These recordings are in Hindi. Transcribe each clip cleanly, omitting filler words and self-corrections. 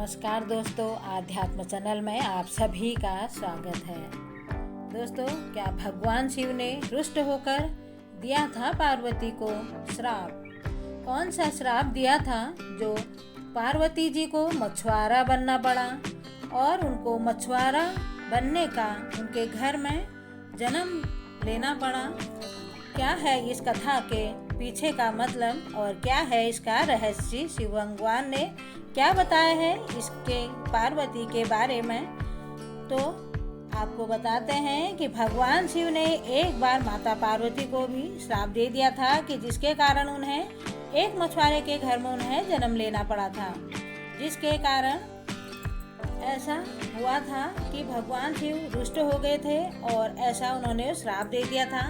नमस्कार दोस्तों, आध्यात्म चैनल में आप सभी का स्वागत है। दोस्तों, क्या भगवान शिव ने रुष्ट होकर दिया था पार्वती को श्राप? कौन सा श्राप दिया था जो पार्वती जी को मछुआरा बनना पड़ा और उनको मछुआरा बनने का उनके घर में जन्म लेना पड़ा? क्या है इस कथा के पीछे का मतलब और क्या है इसका रहस्य? शिव भगवान ने क्या बताया है इसके पार्वती के बारे में? तो आपको बताते हैं कि भगवान शिव ने एक बार माता पार्वती को भी श्राप दे दिया था कि जिसके कारण उन्हें एक मछुआरे के घर में उन्हें जन्म लेना पड़ा था, जिसके कारण ऐसा हुआ था कि भगवान शिव रुष्ट हो गए थे और ऐसा उन्होंने श्राप दे दिया था।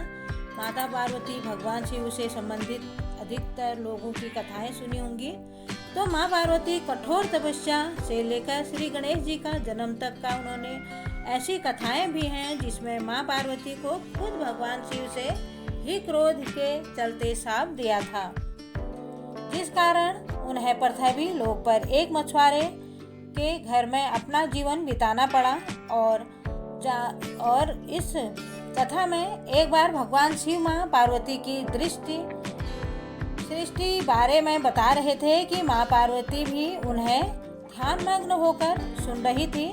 माता पार्वती भगवान शिव से संबंधित अधिकतर लोगों की कथाएं सुनी होंगी। तो माँ पार्वती कठोर तपस्या से लेकर श्री गणेश जी का जन्म तक का उन्होंने ऐसी कथाएं भी हैं जिसमें माँ पार्वती को खुद भगवान शिव से ही क्रोध के चलते श्राप दिया था, जिस कारण उन्हें पृथ्वी लोक पर एक मछुआरे के घर में अपना जीवन बिताना पड़ा। और इस कथा में एक बार भगवान शिव माँ पार्वती की सृष्टि बारे में बता रहे थे कि माँ पार्वती भी उन्हें ध्यान मग्न होकर सुन रही थी।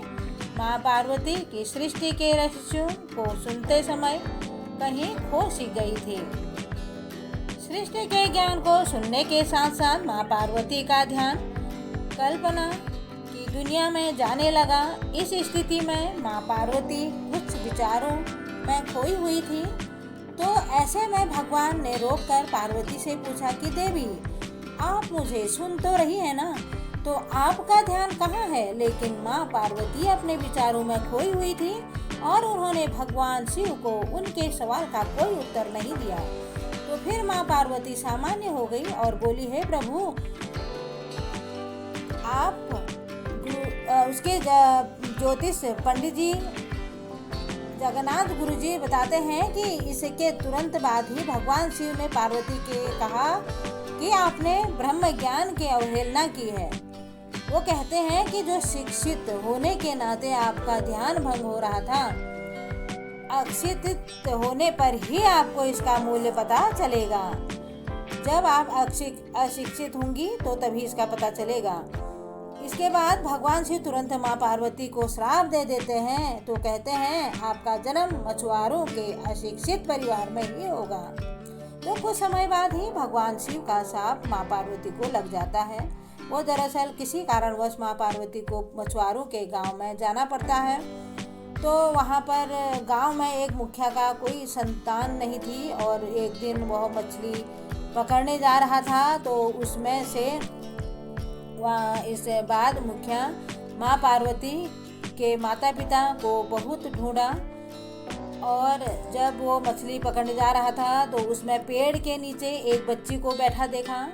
माँ पार्वती की सृष्टि के रहस्यों को सुनते समय कहीं खो सी गई थी। सृष्टि के ज्ञान को सुनने के साथ साथ माँ पार्वती का ध्यान कल्पना की दुनिया में जाने लगा। इस स्थिति में माँ पार्वती कुछ विचारों में खोई हुई थी। तो ऐसे में भगवान ने रोककर पार्वती से पूछा कि देवी, आप मुझे सुन तो रही है ना, तो आपका ध्यान कहाँ है? लेकिन माँ पार्वती अपने विचारों में खोई हुई थी और उन्होंने भगवान शिव को उनके सवाल का कोई उत्तर नहीं दिया। तो फिर माँ पार्वती सामान्य हो गई और बोली, हे प्रभु, आप उसके ज्योतिष पंडित जी जगन्नाथ गुरु जी बताते हैं कि इसके तुरंत बाद ही भगवान शिव ने पार्वती के कहा कि आपने ब्रह्म ज्ञान की अवहेलना की है। वो कहते हैं कि जो शिक्षित होने के नाते आपका ध्यान भंग हो रहा था, अशिक्षित होने पर ही आपको इसका मूल्य पता चलेगा। जब आप अशिक्षित होंगी तो तभी इसका पता चलेगा। इसके बाद भगवान शिव तुरंत माँ पार्वती को श्राप दे देते हैं। तो कहते हैं, आपका जन्म मछुआरों के अशिक्षित परिवार में ही होगा। तो कुछ समय बाद ही भगवान शिव का श्राप माँ पार्वती को लग जाता है। वो दरअसल किसी कारणवश माँ पार्वती को मछुआरों के गांव में जाना पड़ता है। तो वहाँ पर गांव में एक मुखिया का कोई संतान नहीं थी और एक दिन वह मछली पकड़ने जा रहा था। तो उसमें से इस बाद मुखिया माँ पार्वती के माता पिता को बहुत ढूंढा और जब वो मछली पकड़ने जा रहा था तो उसमें पेड़ के नीचे एक बच्ची को बैठा देखा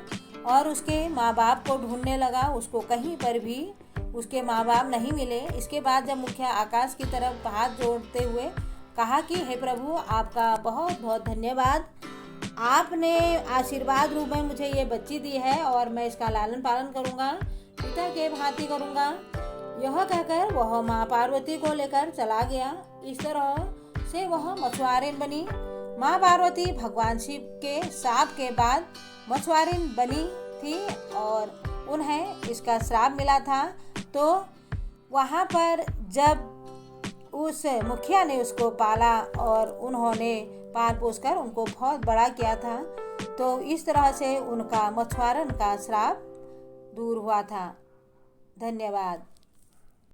और उसके माँ बाप को ढूंढने लगा। उसको कहीं पर भी उसके माँ बाप नहीं मिले। इसके बाद जब मुखिया आकाश की तरफ हाथ जोड़ते हुए कहा कि हे प्रभु, आपका बहुत बहुत धन्यवाद, आपने आशीर्वाद रूप में मुझे ये बच्ची दी है और मैं इसका लालन पालन करूंगा, पिता के भांति करूंगा। यह कहकर वह माँ पार्वती को लेकर चला गया। इस तरह से वह मछुआरिन बनी। माँ पार्वती भगवान शिव के श्राप के बाद मछुआरिन बनी थी और उन्हें इसका श्राप मिला था। तो वहाँ पर जब उस मुखिया ने उसको पाला और उन्होंने पाल पोस कर उनको बहुत बड़ा किया था, तो इस तरह से उनका मछुआरन का श्राप दूर हुआ था। धन्यवाद।